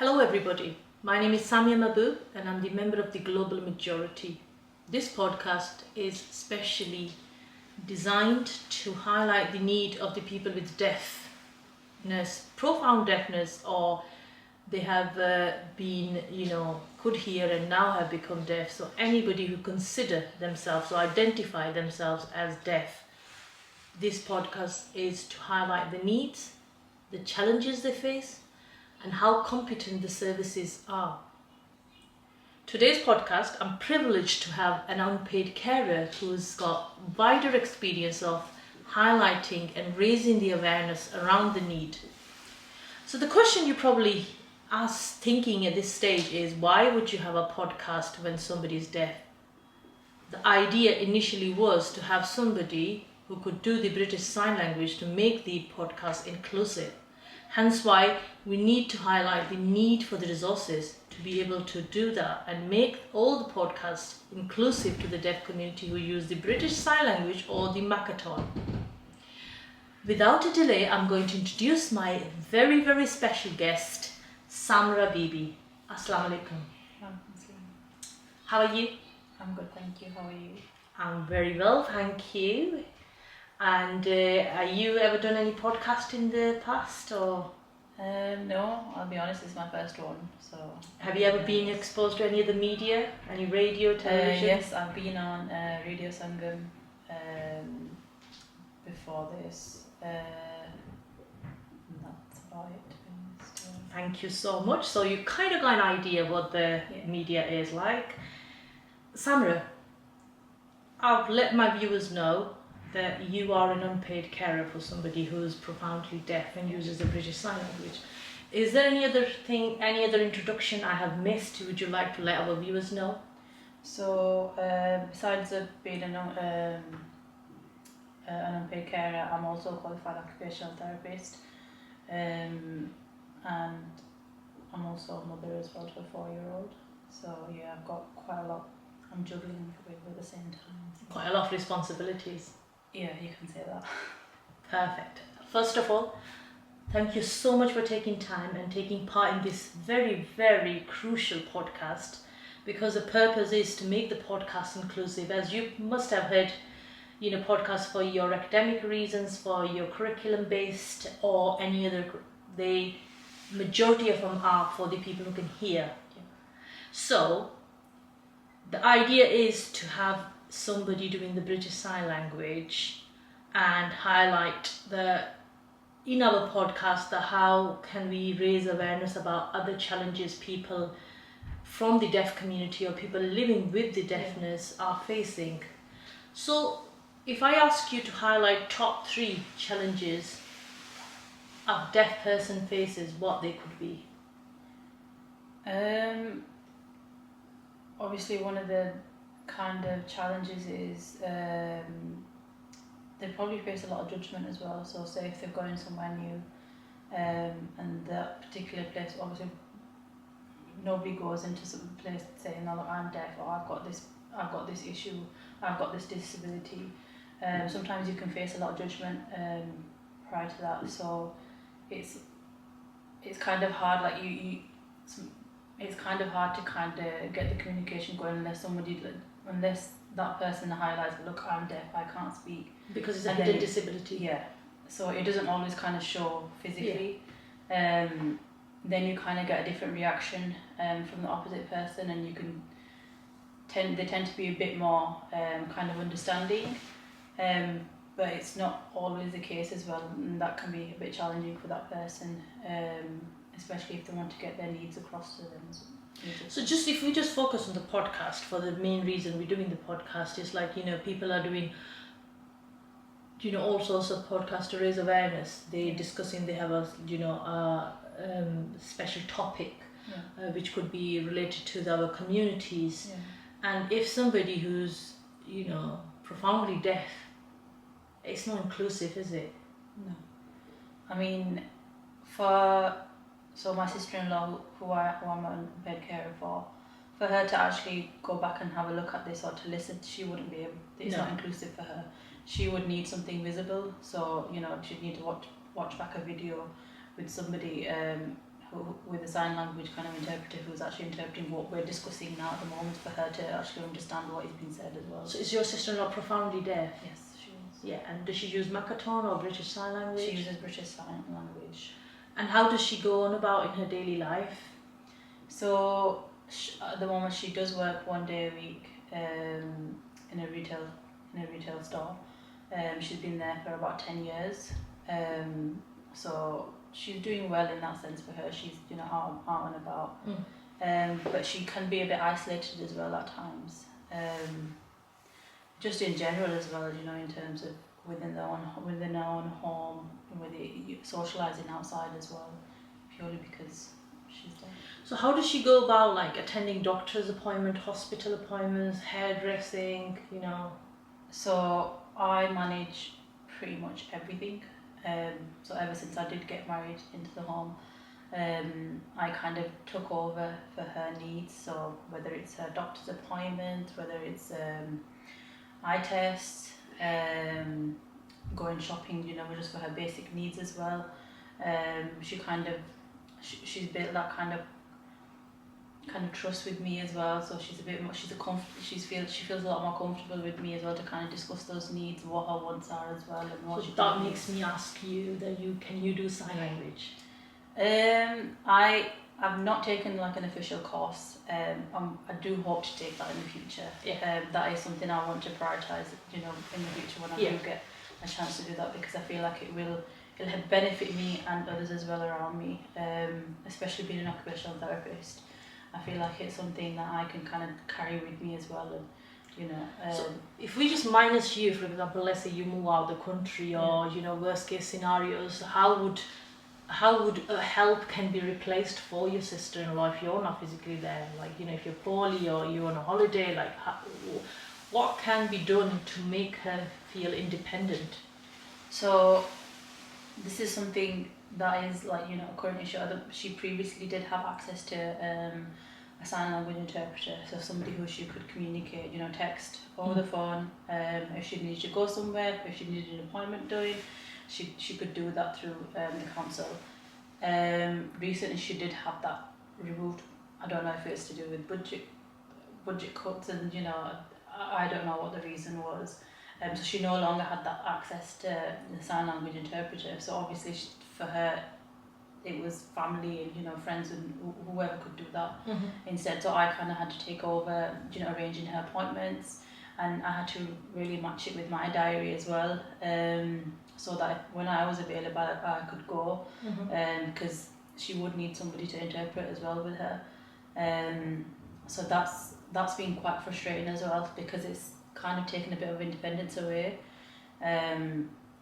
Hello everybody, my name is Samia Mabu and I'm the member of the Global Majority. This podcast is specially designed to highlight the need of the people with deafness, profound deafness, or they have could hear and now have become deaf. So anybody who consider themselves or identify themselves as deaf, this podcast is to highlight the needs, the challenges they face, and how competent the services are. Today's podcast, I'm privileged to have an unpaid carer who's got wider experience of highlighting and raising the awareness around the need. So the question you probably ask thinking at this stage is, why would you have a podcast when somebody is deaf? The idea initially was to have somebody who could do the British Sign Language to make the podcast inclusive. Hence why we need to highlight the need for the resources to be able to do that and make all the podcasts inclusive to the deaf community who use the British Sign Language or the Makaton. Without a delay, I'm going to introduce my very, very special guest, Samra Bibi. Assalamu alaikum. How are you? I'm good, thank you. How are you? I'm very well, thank you. And have you ever done any podcast in the past, or? No, I'll be honest, it's my first one. So. Have you ever been exposed to any of the media, any radio, television? Yes, I've been on Radio Sangam before this. That's about it, to be honest. Thank you so much. So you kind of got an idea of what the media is like. Samra, I've let my viewers know that you are an unpaid carer for somebody who is profoundly deaf and uses the British Sign Language. Is there any other introduction I have missed? Would you like to let our viewers know? So, besides being an unpaid carer, I'm also a qualified occupational therapist, and I'm also a mother as well to a 4-year-old. So yeah, I've got quite a lot I'm juggling with at the same time. Quite a lot of responsibilities. Yeah, you can say that. Perfect. First of all, thank you so much for taking time and taking part in this very, very crucial podcast, because the purpose is to make the podcast inclusive. As you must have heard, podcasts for your academic reasons, for your curriculum based, or any other, the majority of them are for the people who can hear. So the idea is to have somebody doing the British Sign Language and highlight in our podcast how can we raise awareness about other challenges people from the deaf community or people living with the deafness are facing. So if I ask you to highlight top 3 challenges a deaf person faces, what they could be? Obviously one of the kind of challenges is they probably face a lot of judgment as well. So say if they're going somewhere new and that particular place, obviously nobody goes into some place saying, "Oh, look, I'm deaf," or I've got this issue, I've got this disability. Sometimes you can face a lot of judgment prior to that, so it's kind of hard, like it's kind of hard to kind of get the communication going unless that person highlights, "Look, I'm deaf, I can't speak." Because it's a hidden disability. Yeah. So it doesn't always kind of show physically. Then you kind of get a different reaction from the opposite person, and they tend to be a bit more kind of understanding. But it's not always the case as well, and that can be a bit challenging for that person, especially if they want to get their needs across to them. So if we just focus on the podcast, for the main reason we're doing the podcast is people are doing all sorts of podcasts to raise awareness. They have a special topic which could be related to our communities. And if somebody who's profoundly deaf, it's not inclusive, is it? No. I mean, so my sister-in-law, who I'm a bed carer for her to actually go back and have a look at this or to listen, she wouldn't be able. It's not inclusive for her. She would need something visible. So she'd need to watch back a video with somebody with a sign language kind of interpreter who's actually interpreting what we're discussing now at the moment for her to actually understand what is being said as well. So is your sister-in-law profoundly deaf? Yes, she is. Yeah, and does she use Makaton or British Sign Language? She uses British Sign Language. And how does she go on about in her daily life? So at the moment she does work 1 day a week in a retail store. She's been there for about 10 years. So she's doing well in that sense for her. She's out and about. But she can be a bit isolated as well at times. Just in general as well, in terms of within her own home, with socialising outside as well, purely because she's there. So how does she go about like attending doctor's appointment, hospital appointments, hairdressing, So I manage pretty much everything. So ever since I did get married into the home, I kind of took over for her needs. So whether it's her doctor's appointment, whether it's eye tests, going shopping, just for her basic needs as well. She's built that kind of trust with me as well. So she's a bit more. She feels a lot more comfortable with me as well to kind of discuss those needs, what her wants are as well, and what. So that makes me ask you that can you do sign language? I've not taken like an official course. I do hope to take that in the future. Yeah. That is something I want to prioritise. In the future when I do get a chance to do that, because I feel like it'll benefit me and others as well around me. Especially being an occupational therapist, I feel like it's something that I can kind of carry with me as well. And so if we just minus you, for example, let's say you move out of the country, or worst case scenarios, how would help can be replaced for your sister-in-law if you're not physically there? Like, if you're poorly or you're on a holiday, like what can be done to make her feel independent? So this is something that is like, a current issue. She previously did have access to a sign language interpreter, so somebody who she could communicate, text over the phone. If she needed to go somewhere, if she needed an appointment done, she could do that through the council. Recently she did have that removed. I don't know if it's to do with budget cuts, and I don't know what the reason was. So she no longer had that access to the sign language interpreter. So obviously for her it was family and friends and whoever could do that instead. So I kind of had to take over, arranging her appointments, and I had to really match it with my diary as well, so that when I was available I could go, because she would need somebody to interpret as well with her. So that's been quite frustrating as well, because it's kind of taken a bit of independence away.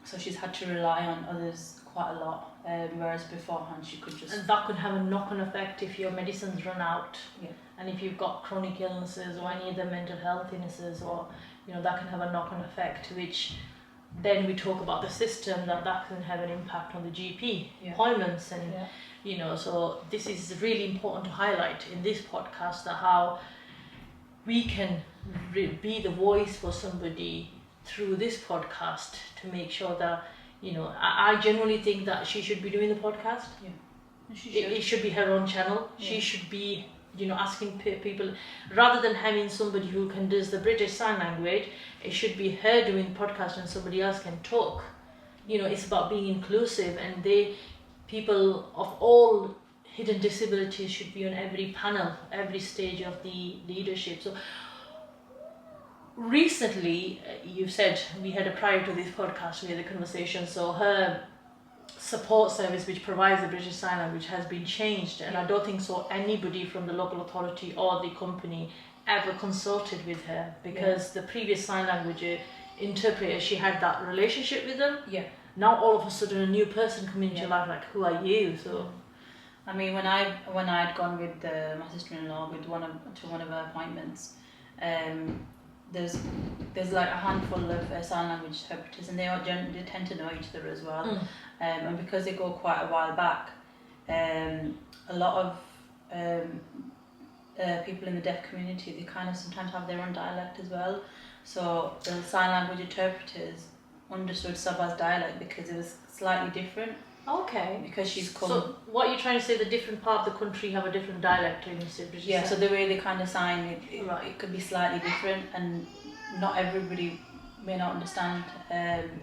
So she's had to rely on others quite a lot, whereas beforehand she could just. And that could have a knock-on effect if your medicines run out. Yeah. And if you've got chronic illnesses or any other mental health illnesses, or that can have a knock-on effect, which then we talk about the system that can have an impact on the GP appointments, and so this is really important to highlight in this podcast, that how we can be the voice for somebody through this podcast to make sure that I genuinely think that she should be doing the podcast. It should be her own channel. She should be asking people, rather than having somebody who can does the British Sign Language. It should be her doing the podcast and somebody else can talk. It's about being inclusive, and people of all hidden disabilities should be on every panel, every stage of the leadership. So recently, you said we had prior to this podcast, we had a conversation. So her support service, which provides the British Sign Language, has been changed, and I don't think so anybody from the local authority or the company ever consulted with her, because the previous sign language interpreter, she had that relationship with them. Now all of a sudden a new person coming into your life, like, who are you? So I mean, when I'd gone with my sister-in-law to one of her appointments, there's like a handful of sign language interpreters, and they tend to know each other as well. And because they go quite a while back, a lot of people in the deaf community, they kind of sometimes have their own dialect as well. So the sign language interpreters understood Sabah's dialect because it was slightly different. Okay. Because she's come. So what you're trying to say, the different part of the country have a different dialect in British? Yeah. So the way they kind of sign Right. it could be slightly different, and not everybody may not understand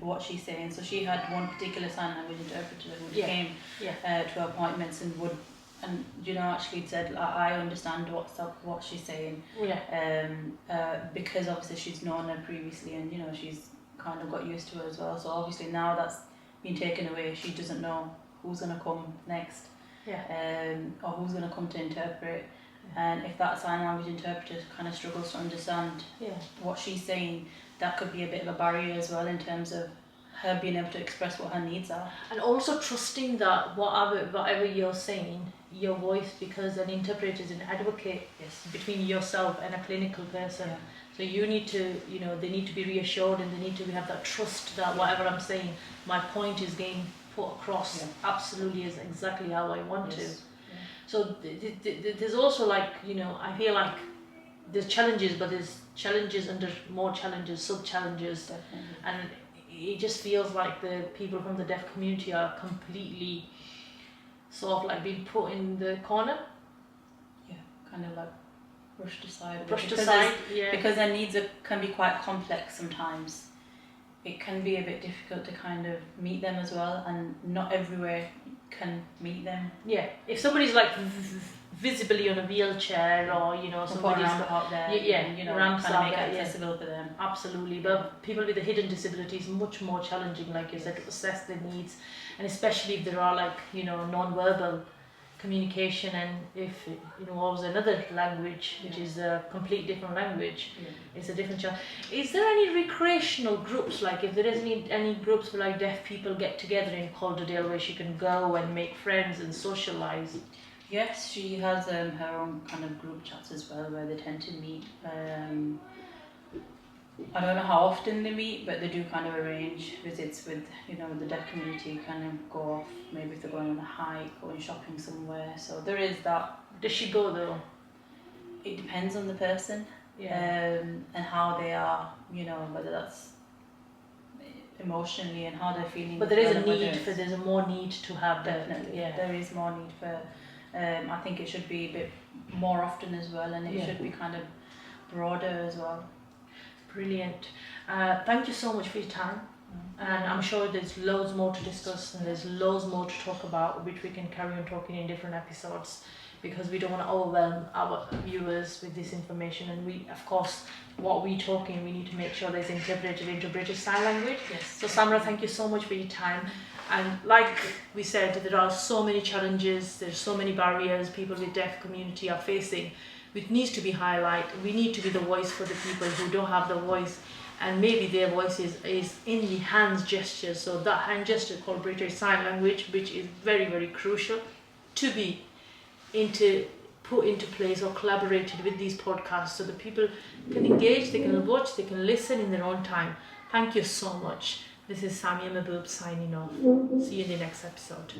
what she's saying. So she had one particular sign language interpreter who came to her appointments and would. And actually said, I understand what she's saying. Because obviously she's known her previously, and she's kind of got used to her as well. So obviously now that's been taken away, she doesn't know who's gonna come next, or who's gonna come to interpret. And if that sign language interpreter kind of struggles to understand what she's saying, that could be a bit of a barrier as well in terms of her being able to express what her needs are. And also trusting that whatever you're saying, your voice, because an interpreter is an advocate between yourself and a clinical person. So you need to, they need to be reassured, and they need to have that trust that whatever I'm saying, my point is being put across absolutely is exactly how I want to. So there's also I feel like there's challenges, but there's challenges under more challenges, sub-challenges. And it just feels like the people from the deaf community are completely sort of being put in the corner. Yeah, kind of brushed aside. Because their needs can be quite complex sometimes. It can be a bit difficult to kind of meet them as well, and not everywhere can meet them. Yeah, if somebody's visibly on a wheelchair, or somebody's out there, ramps kind of out make there, it accessible for them. Absolutely, but people with a hidden disability is much more challenging, like you said, to assess their needs, and especially if there are non-verbal communication, and if it involves another language, which is a complete different language, it's a different challenge. Is there any recreational groups, if there is any groups where deaf people get together in Calderdale where she can go and make friends and socialise? Yes, she has her own kind of group chats as well, where they tend to meet. I don't know how often they meet, but they do kind of arrange visits with the deaf community, kind of go off, maybe if they're going on a hike, going shopping somewhere. So there is that. Does she go though? It depends on the person, and how they are, whether that's emotionally and how they're feeling. But there is there's more need to have definitely. There is more need for. I think it should be a bit more often as well, and it should be kind of broader as well. Brilliant. Thank you so much for your time. And I'm sure there's loads more to discuss, and there's loads more to talk about, which we can carry on talking in different episodes, because we don't want to overwhelm our viewers with this information. And we, of course, what we're talking, we need to make sure there's interpreted into British Sign Language. So Samra, thank you so much for your time. And like we said, there are so many challenges, there's so many barriers people with deaf community are facing, which needs to be highlighted. We need to be the voice for the people who don't have the voice, and maybe their voice is in the hands gestures. So that hand gesture called British Sign Language, which is very, very crucial to be put into place or collaborated with these podcasts, so that people can engage, they can watch, they can listen in their own time. Thank you so much. This is Samia Mahboob signing off. See you in the next episode.